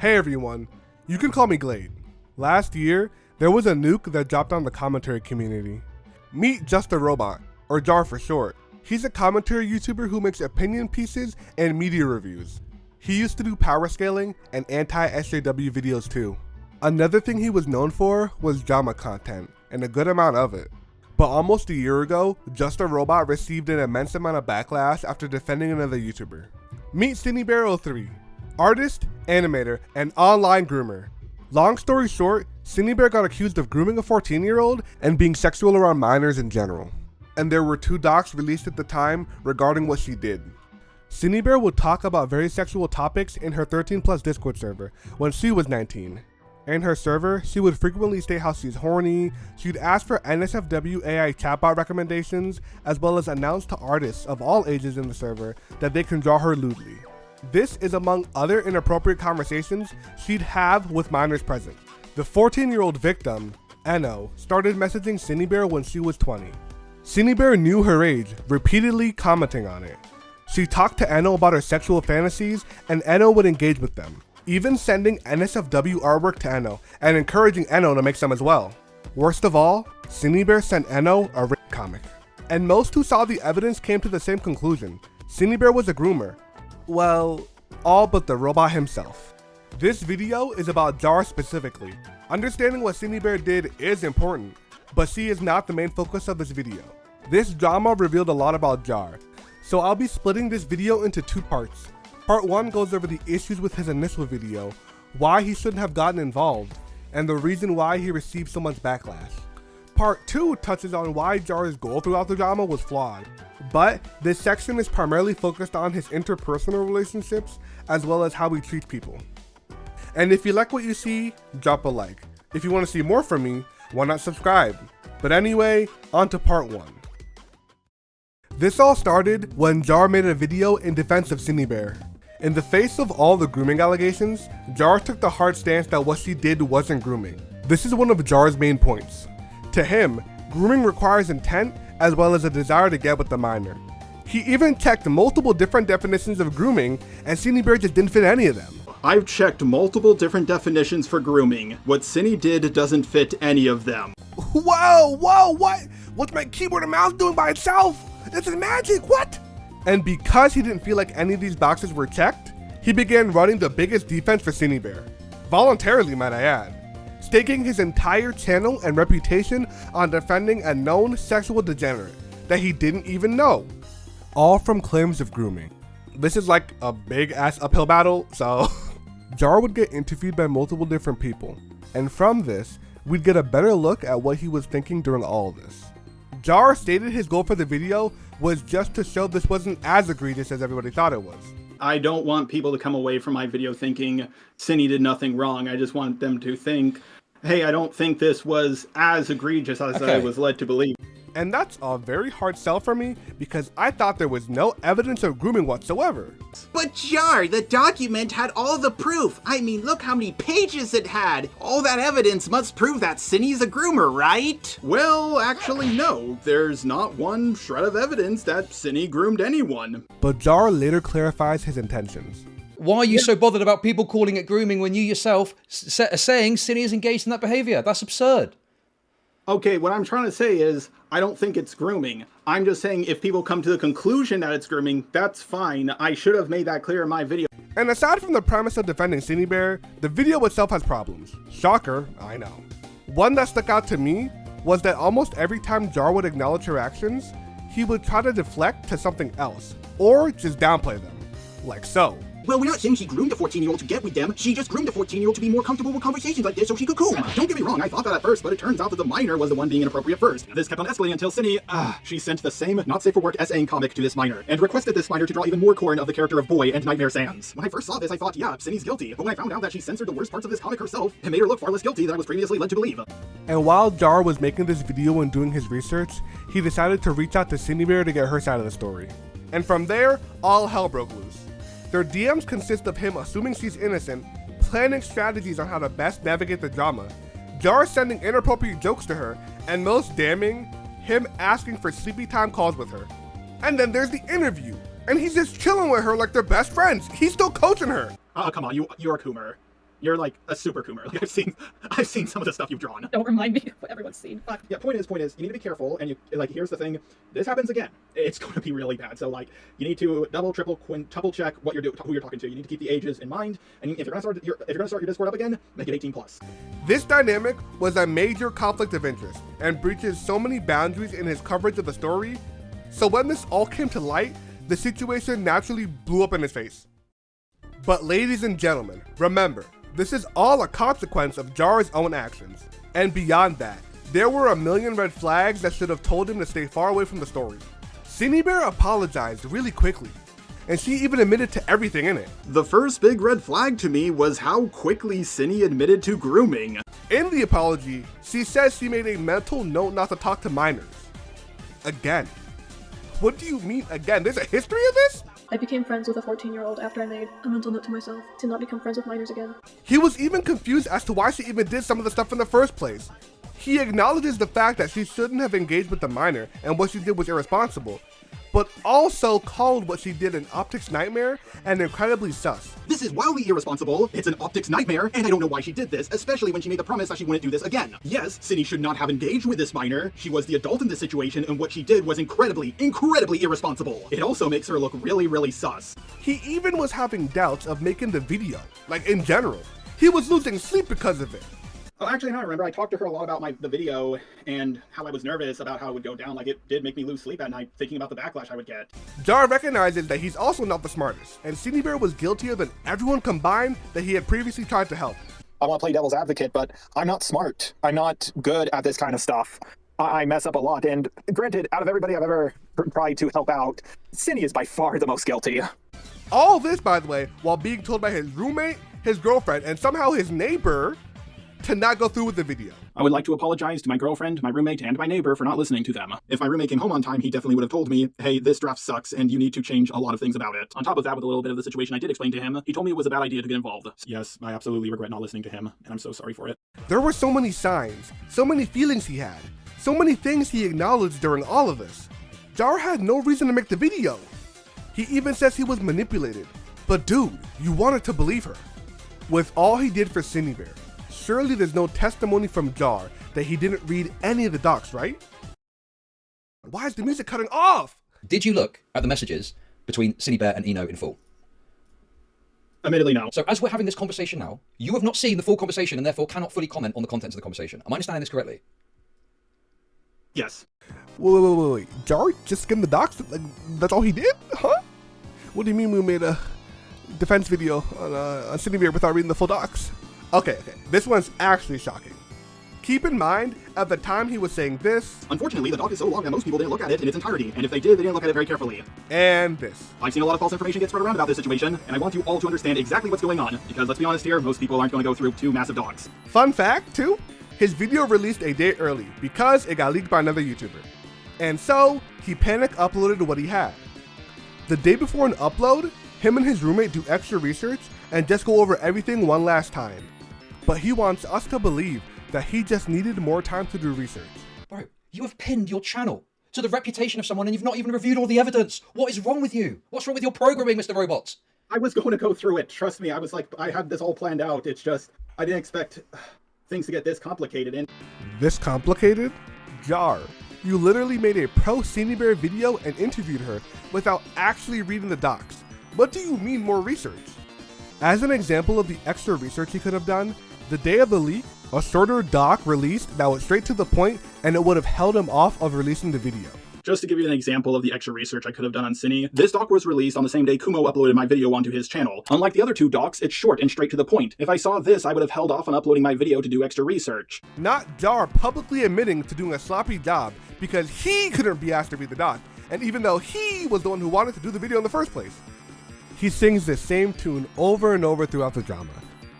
Hey everyone, you can call me Glade. Last year, there was a nuke that dropped on the commentary community. Meet Just a Robot, or Jar for short. He's a commentary YouTuber who makes opinion pieces and media reviews. He used to do power scaling and anti-SJW videos too. Another thing he was known for was drama content, and a good amount of it. But almost a year ago, Just a Robot received an immense amount of backlash after defending another YouTuber. Meet CineBear03. Artist, animator, and online groomer. Long story short, CineBear got accused of grooming a 14-year-old and being sexual around minors in general. And there were 2 docs released at the time regarding what she did. CineBear would talk about very sexual topics in her 13+ Discord server when she was 19. In her server, she would frequently state how she's horny, she'd ask for NSFW AI chatbot recommendations, as well as announce to artists of all ages in the server that they can draw her lewdly. This is among other inappropriate conversations she'd have with minors present. The 14-year-old victim, Eno, started messaging CineBear when she was 20. CineBear knew her age, repeatedly commenting on it. She talked to Eno about her sexual fantasies, and Eno would engage with them, even sending NSFW artwork to Eno and encouraging Eno to make some as well. Worst of all, CineBear sent Eno a rape comic. And most who saw the evidence came to the same conclusion. CineBear was a groomer. Well, all but the robot himself. This video is about Jar specifically. Understanding what CineBear did is important, but she is not the main focus of this video. This drama revealed a lot about Jar, so I'll be splitting this video into 2 parts. Part 1 goes over the issues with his initial video, why he shouldn't have gotten involved, and the reason why he received so much backlash. Part 2 touches on why Jar's goal throughout the drama was flawed, but this section is primarily focused on his interpersonal relationships as well as how he treats people. And if you like what you see, drop a like. If you want to see more from me, why not subscribe? But anyway, on to part 1. This all started when Jar made a video in defense of CineBear. In the face of all the grooming allegations, Jar took the hard stance that what she did wasn't grooming. This is one of Jar's main points. To him, grooming requires intent as well as a desire to get with the minor. He even checked multiple different definitions of grooming, and CineBear just didn't fit any of them. I've checked multiple different definitions for grooming. What Cine did doesn't fit any of them. Whoa, what? What's my keyboard and mouse doing by itself? This is magic, what? And because he didn't feel like any of these boxes were checked, he began running the biggest defense for CineBear. Voluntarily, might I add. Staking his entire channel and reputation on defending a known sexual degenerate that he didn't even know. All from claims of grooming. This is like a big ass uphill battle, so Jar would get interviewed by multiple different people, and from this, we'd get a better look at what he was thinking during all of this. Jar stated his goal for the video was just to show this wasn't as egregious as everybody thought it was. I don't want people to come away from my video thinking Cine did nothing wrong. I just want them to think, hey, I don't think this was as egregious as I was led to believe. And that's a very hard sell for me because I thought there was no evidence of grooming whatsoever. But Jar, the document had all the proof. I mean, look how many pages it had. All that evidence must prove that Cine's a groomer, right? Well, actually no. There's not one shred of evidence that Cine groomed anyone. But Jar later clarifies his intentions. Why are you so bothered about people calling it grooming when you yourself are saying Cine is engaged in that behavior? That's absurd. Okay, what I'm trying to say is, I don't think it's grooming. I'm just saying if people come to the conclusion that it's grooming, that's fine. I should have made that clear in my video. And aside from the premise of defending CineBear, the video itself has problems. Shocker, I know. One that stuck out to me was that almost every time Jar would acknowledge her actions, he would try to deflect to something else, or just downplay them. Like so. Well, we're not saying she groomed a 14-year-old to get with them. She just groomed a 14-year-old to be more comfortable with conversations like this so she could cool. Don't get me wrong, I thought that at first, but it turns out that the minor was the one being inappropriate first. This kept on escalating until Cine, she sent the same not safe for work essaying comic to this minor, and requested this minor to draw even more corn of the character of Boy and Nightmare Sans. When I first saw this, I thought, yeah, Cine's guilty. But when I found out that she censored the worst parts of this comic herself, it made her look far less guilty than I was previously led to believe. And while Jar was making this video and doing his research, he decided to reach out to CineBear to get her side of the story. And from there, all hell broke loose. Their DMs consist of him assuming she's innocent, planning strategies on how to best navigate the drama, Jar sending inappropriate jokes to her, and most damning, him asking for sleepy time calls with her. And then there's the interview, and he's just chilling with her like they're best friends. He's still coaching her. Come on, you're a Coomer. You're like a super coomer. Like I've seen some of the stuff you've drawn. Don't remind me of what everyone's seen. Fuck. Yeah, point is, you need to be careful, and here's the thing, this happens again. It's going to be really bad. So like, you need to double, triple, quintuple check what you're who you're talking to. You need to keep the ages in mind, and if you're gonna start your Discord up again, make it 18+. This dynamic was a major conflict of interest and breaches so many boundaries in his coverage of the story. So when this all came to light, the situation naturally blew up in his face. But ladies and gentlemen, remember, this is all a consequence of Jar's own actions. And beyond that, there were a million red flags that should have told him to stay far away from the story. Cinebear apologized really quickly, and she even admitted to everything in it. The first big red flag to me was how quickly Cindy admitted to grooming. In the apology, she says she made a mental note not to talk to minors. Again. What do you mean again? There's a history of this? I became friends with a 14-year-old after I made a mental note to myself to not become friends with minors again. He was even confused as to why she even did some of the stuff in the first place. He acknowledges the fact that she shouldn't have engaged with the minor and what she did was irresponsible, but also called what she did an optics nightmare and incredibly sus. This is wildly irresponsible, it's an optics nightmare, and I don't know why she did this, especially when she made the promise that she wouldn't do this again. Yes, Cindy should not have engaged with this minor, she was the adult in this situation, and what she did was incredibly irresponsible. It also makes her look really sus. He even was having doubts of making the video, like in general. He was losing sleep because of it. Oh, actually, now I remember, I talked to her a lot about the video and how I was nervous about how it would go down. Like, it did make me lose sleep at night thinking about the backlash I would get. Jar recognizes that he's also not the smartest, and Cinebear was guiltier than everyone combined that he had previously tried to help. I want to play devil's advocate, but I'm not smart. I'm not good at this kind of stuff. I mess up a lot, and granted, out of everybody I've ever tried to help out, Cindy is by far the most guilty. All this, by the way, while being told by his roommate, his girlfriend, and somehow his neighbor to not go through with the video. I would like to apologize to my girlfriend, my roommate, and my neighbor for not listening to them. If my roommate came home on time, he definitely would have told me, hey, this draft sucks and you need to change a lot of things about it. On top of that, with a little bit of the situation I did explain to him, he told me it was a bad idea to get involved. Yes, I absolutely regret not listening to him, and I'm so sorry for it. There were so many signs, so many feelings he had, so many things he acknowledged during all of this. Jar had no reason to make the video. He even says he was manipulated. But dude, you wanted to believe her. With all he did for Cinebear, surely there's no testimony from Jar that he didn't read any of the docs, right? Why is the music cutting off? Did you look at the messages between Cinebear and Eno in full? Admittedly, no. So as we're having this conversation now, you have not seen the full conversation and therefore cannot fully comment on the contents of the conversation. Am I understanding this correctly? Yes. Wait. Jar just skimmed the docs? Like, that's all he did? Huh? What do you mean we made a defense video on Cinebear without reading the full docs? Okay, this one's actually shocking. Keep in mind, at the time he was saying this. Unfortunately, the doc is so long that most people didn't look at it in its entirety, and if they did, they didn't look at it very carefully. And this. I've seen a lot of false information get spread around about this situation, and I want you all to understand exactly what's going on, because let's be honest here, most people aren't going to go through 2 massive docs. Fun fact, too, his video released a day early because it got leaked by another YouTuber. And so, he panic uploaded what he had. The day before an upload, him and his roommate do extra research and just go over everything one last time. But he wants us to believe that he just needed more time to do research. Bro, you have pinned your channel to the reputation of someone and you've not even reviewed all the evidence. What is wrong with you? What's wrong with your programming, Mr. Robots? I was going to go through it, trust me. I had this all planned out. It's just, I didn't expect things to get this complicated. And this complicated? Jar, you literally made a pro Cinebear video and interviewed her without actually reading the docs. What do you mean more research? As an example of the extra research he could have done, the day of the leak, a shorter doc released that was straight to the point and it would have held him off of releasing the video. Just to give you an example of the extra research I could have done on Cine, this doc was released on the same day Kumo uploaded my video onto his channel. Unlike the other 2 docs, it's short and straight to the point. If I saw this, I would have held off on uploading my video to do extra research. Not Jar publicly admitting to doing a sloppy job because he couldn't be asked to read the doc, and even though he was the one who wanted to do the video in the first place. He sings the same tune over and over throughout the drama.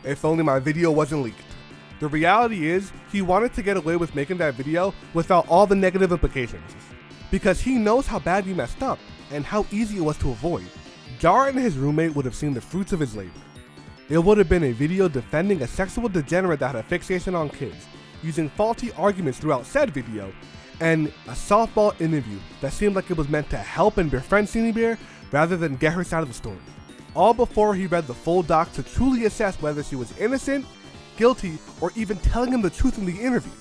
If only my video wasn't leaked. The reality is, he wanted to get away with making that video without all the negative implications. Because he knows how bad he messed up, and how easy it was to avoid. Jar and his roommate would have seen the fruits of his labor. It would have been a video defending a sexual degenerate that had a fixation on kids, using faulty arguments throughout said video, and a softball interview that seemed like it was meant to help and befriend Cinebear rather than get her side of the story. all before he read the full doc to truly assess whether she was innocent, guilty, or even telling him the truth in the interview.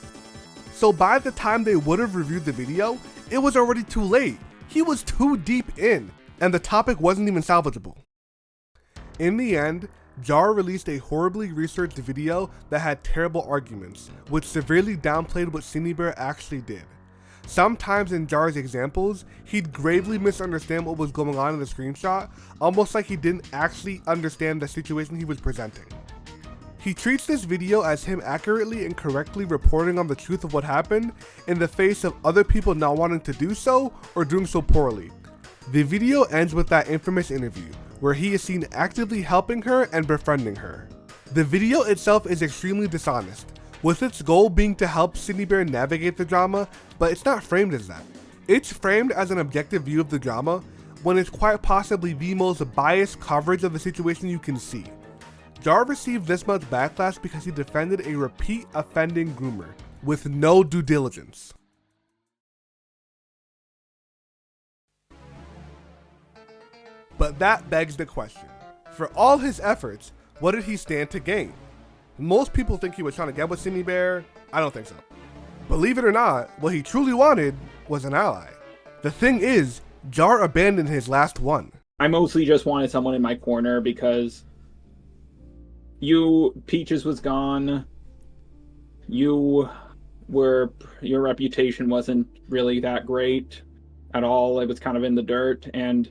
So by the time they would have reviewed the video, it was already too late. He was too deep in, and the topic wasn't even salvageable. In the end, Jar released a horribly researched video that had terrible arguments, which severely downplayed what Cinebear actually did. Sometimes in Jar's examples, he'd gravely misunderstand what was going on in the screenshot, almost like he didn't actually understand the situation he was presenting. He treats this video as him accurately and correctly reporting on the truth of what happened in the face of other people not wanting to do so or doing so poorly. The video ends with that infamous interview, where he is seen actively helping her and befriending her. The video itself is extremely dishonest, with its goal being to help Cinebear navigate the drama, but it's not framed as that. It's framed as an objective view of the drama, when it's quite possibly the most biased coverage of the situation you can see. Jar received this much backlash because he defended a repeat offending groomer, with no due diligence. But that begs the question, for all his efforts, what did he stand to gain? Most people think he was trying to get with Cinebear. I don't think so. Believe it or not, what he truly wanted was an ally. The thing is, Jar abandoned his last one. I mostly just wanted someone in my corner because Peaches was gone. Your reputation wasn't really that great at all. It was kind of in the dirt. And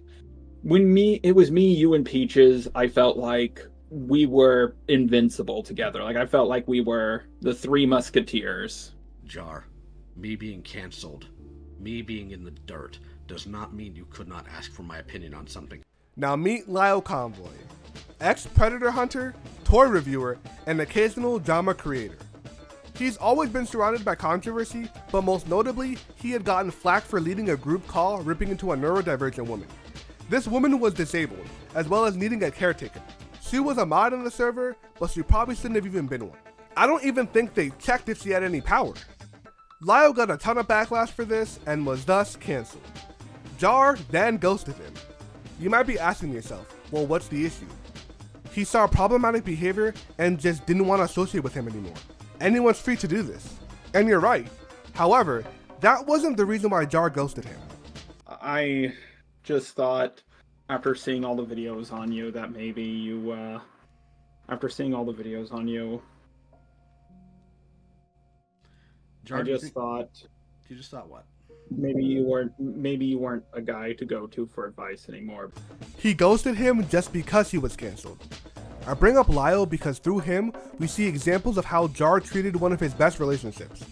it was me, you, and Peaches, I felt like we were invincible together. Like, I felt like we were the Three Musketeers. Jar, me being cancelled, me being in the dirt, does not mean you could not ask for my opinion on something. Now meet Lyle Convoy, ex-Predator hunter, toy reviewer, and occasional drama creator. He's always been surrounded by controversy, but most notably, he had gotten flack for leading a group call ripping into a neurodivergent woman. This woman was disabled, as well as needing a caretaker. She was a mod on the server, but she probably shouldn't have even been one. I don't even think they checked if she had any power. Lyle got a ton of backlash for this and was thus cancelled. Jar then ghosted him. You might be asking yourself, well, what's the issue? He saw problematic behavior and just didn't want to associate with him anymore. Anyone's free to do this. And you're right. However, that wasn't the reason why Jar ghosted him. I just thought, after seeing all the videos on you, that maybe you, Jar, I just thought... You just thought what? Maybe you weren't a guy to go to for advice anymore. He ghosted him just because he was cancelled. I bring up Lyle because through him, we see examples of how Jar treated one of his best relationships.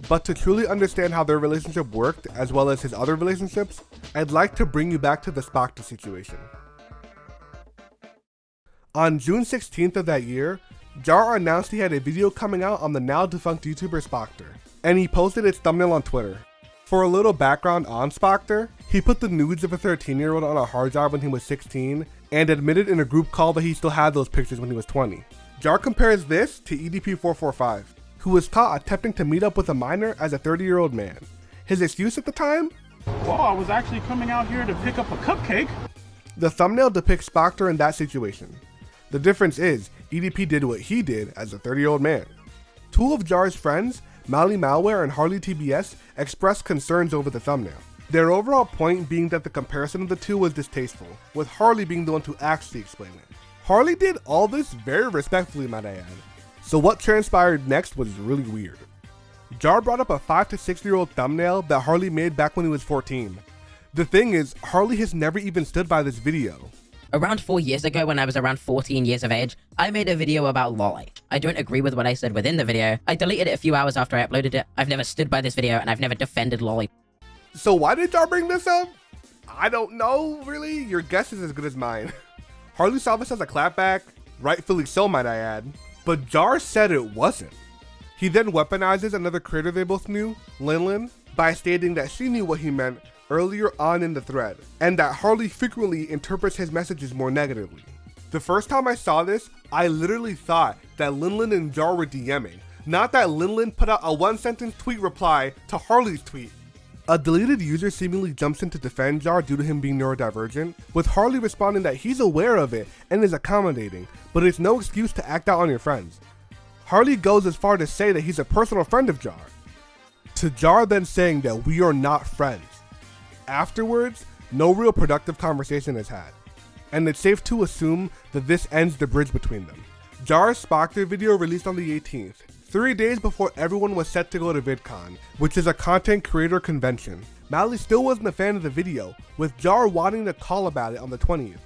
But to truly understand how their relationship worked, as well as his other relationships, I'd like to bring you back to the Spoctor situation. On June 16th of that year, Jar announced he had a video coming out on the now defunct YouTuber Spoctor, and he posted its thumbnail on Twitter. For a little background on Spoctor, he put the nudes of a 13-year-old on a hard drive when he was 16, and admitted in a group call that he still had those pictures when he was 20. Jar compares this to EDP445, who was caught attempting to meet up with a minor as a 30-year-old man. His excuse at the time? Well, I was actually coming out here to pick up a cupcake. The thumbnail depicts Spoctor in that situation. The difference is, EDP did what he did as a 30-year-old man. Two of Jar's friends, Mally Malware and Harley TBS, expressed concerns over the thumbnail. Their overall point being that the comparison of the two was distasteful, with Harley being the one to actually explain it. Harley did all this very respectfully, might I add. So what transpired next was really weird. Jar brought up a 5 to 6-year-old thumbnail that Harley made back when he was 14. The thing is, Harley has never even stood by this video. Around 4 years ago, when I was around 14 years of age, I made a video about lolly. I don't agree with what I said within the video. I deleted it a few hours after I uploaded it. I've never stood by this video, and I've never defended lolly. So why did Jar bring this up? I don't know, really. Your guess is as good as mine. Harley saw this as a clapback, rightfully so, might I add. But Jar said it wasn't. He then weaponizes another creator they both knew, Lin, by stating that she knew what he meant earlier on in the thread, and that Harley frequently interprets his messages more negatively. The first time I saw this, I literally thought that Lin and Jar were DMing, not that Lin put out a one-sentence tweet reply to Harley's tweet. A deleted user seemingly jumps in to defend Jar due to him being neurodivergent, with Harley responding that he's aware of it and is accommodating, but it's no excuse to act out on your friends. Harley goes as far to say that he's a personal friend of Jar, to Jar then saying that we are not friends. Afterwards, no real productive conversation is had, and it's safe to assume that this ends the bridge between them. Jar's Spoctor video released on the 18th, 3 days before everyone was set to go to VidCon, which is a content creator convention. Mally still wasn't a fan of the video, with Jar wanting to call about it on the 20th.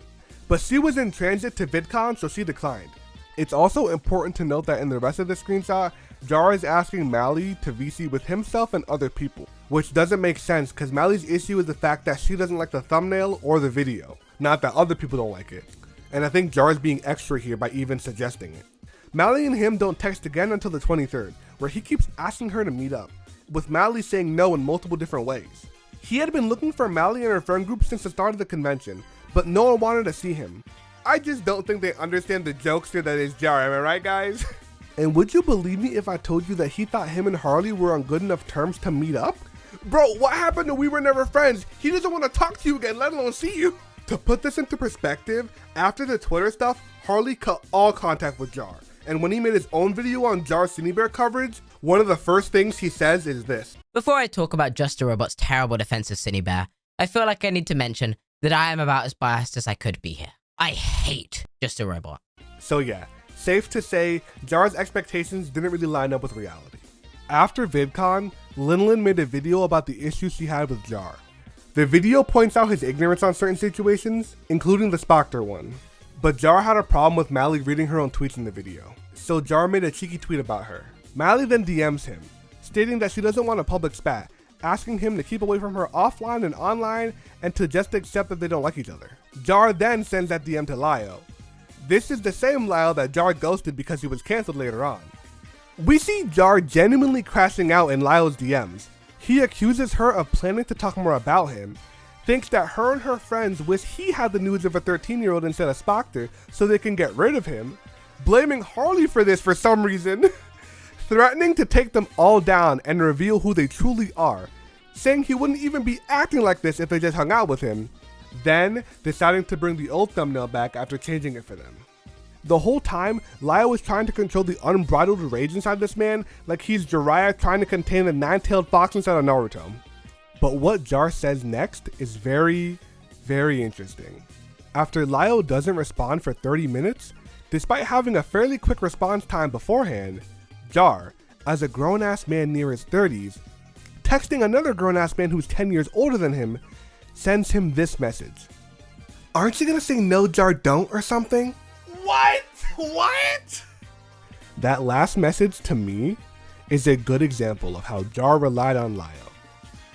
But she was in transit to VidCon, so she declined. It's also important to note that in the rest of the screenshot, Jar is asking Mally to VC with himself and other people, which doesn't make sense because Mally's issue is the fact that she doesn't like the thumbnail or the video, not that other people don't like it. And I think Jar is being extra here by even suggesting it. Mally and him don't text again until the 23rd, where he keeps asking her to meet up, with Mally saying no in multiple different ways. He had been looking for Mally and her friend group since the start of the convention, but no one wanted to see him. I just don't think they understand the jokester that is Jar, am I right, guys? And would you believe me if I told you that he thought him and Harley were on good enough terms to meet up? Bro, what happened to we were never friends? He doesn't want to talk to you again, let alone see you. To put this into perspective, after the Twitter stuff, Harley cut all contact with Jar. And when he made his own video on Jar's Cine Bear coverage, one of the first things he says is this. Before I talk about Just a Robot's terrible defense of Cine Bear, I feel like I need to mention that I am about as biased as I could be here. I hate Just a Robot. So yeah, safe to say, Jar's expectations didn't really line up with reality. After VidCon, Linlin made a video about the issues she had with Jar. The video points out his ignorance on certain situations, including the Spoctor one. But Jar had a problem with Mally reading her own tweets in the video, so Jar made a cheeky tweet about her. Mally then DMs him, stating that she doesn't want a public spat, asking him to keep away from her offline and online and to just accept that they don't like each other. Jar then sends that DM to Lyle. This is the same Lyle that Jar ghosted because he was cancelled later on. We see Jar genuinely crashing out in Lyle's DMs. He accuses her of planning to talk more about him, thinks that her and her friends wish he had the news of a 13-year-old instead of Spoctor so they can get rid of him, blaming Harley for this for some reason, threatening to take them all down and reveal who they truly are, saying he wouldn't even be acting like this if they just hung out with him, then deciding to bring the old thumbnail back after changing it for them. The whole time, Lyle was trying to control the unbridled rage inside this man like he's Jiraiya trying to contain the nine-tailed fox inside of Naruto. But what Jar says next is very, very interesting. After Lyle doesn't respond for 30 minutes, despite having a fairly quick response time beforehand, Jar, as a grown-ass man near his 30s, texting another grown-ass man who's 10 years older than him, sends him this message. Aren't you gonna say no Jar don't or something? What? What? That last message to me is a good example of how Jar relied on Lyle.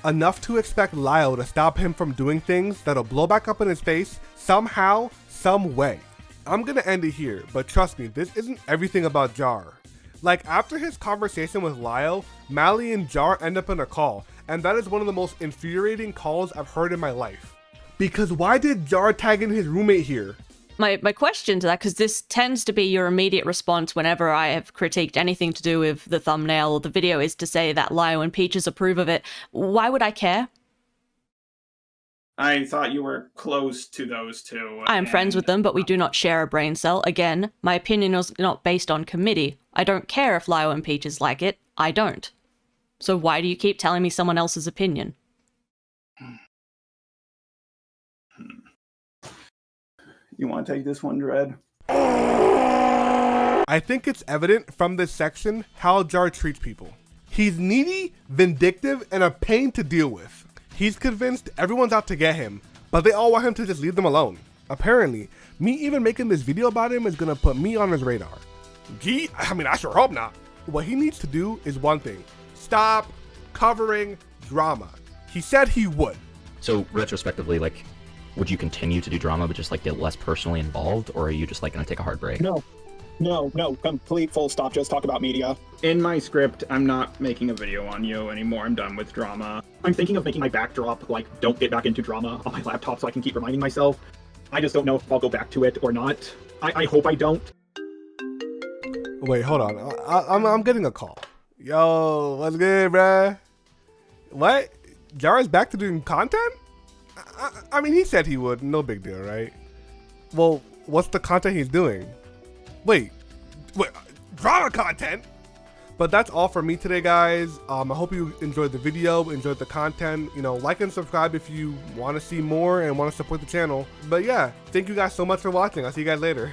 Enough to expect Lyle to stop him from doing things that'll blow back up in his face somehow, some way. I'm gonna end it here, but trust me, this isn't everything about Jar. Like, after his conversation with Lyle, Mally and Jar end up in a call, and that is one of the most infuriating calls I've heard in my life. Because why did Jar tag in his roommate here? My question to that, because this tends to be your immediate response whenever I have critiqued anything to do with the thumbnail or the video, is to say that Lyle and Peaches approve of it. Why would I care? I thought you were close to those two. I am friends with them, but we do not share a brain cell. Again, my opinion is not based on committee. I don't care if Lyle and Peaches like it. I don't. So why do you keep telling me someone else's opinion? You want to take this one, Dread? I think it's evident from this section how Jar treats people. He's needy, vindictive, and a pain to deal with. He's convinced everyone's out to get him, but they all want him to just leave them alone. Apparently, me even making this video about him is gonna put me on his radar. Gee, I sure hope not. What he needs to do is one thing: stop covering drama. He said he would. So retrospectively, like, would you continue to do drama but just like get less personally involved, or are you just like gonna take a hard break? No, complete full stop, just talk about media. In my script, I'm not making a video on you anymore. I'm done with drama. I'm thinking of making my backdrop, like, don't get back into drama on my laptop so I can keep reminding myself. I just don't know if I'll go back to it or not. I hope I don't. Wait, hold on. I'm getting a call. Yo, what's good, bruh? What? Jara's back to doing content? I mean, he said he would. No big deal, right? Well, what's the content he's doing? Wait, drama content? But that's all for me today, guys. I hope you enjoyed the video, enjoyed the content. You know, like and subscribe if you want to see more and want to support the channel. But yeah, thank you guys so much for watching. I'll see you guys later.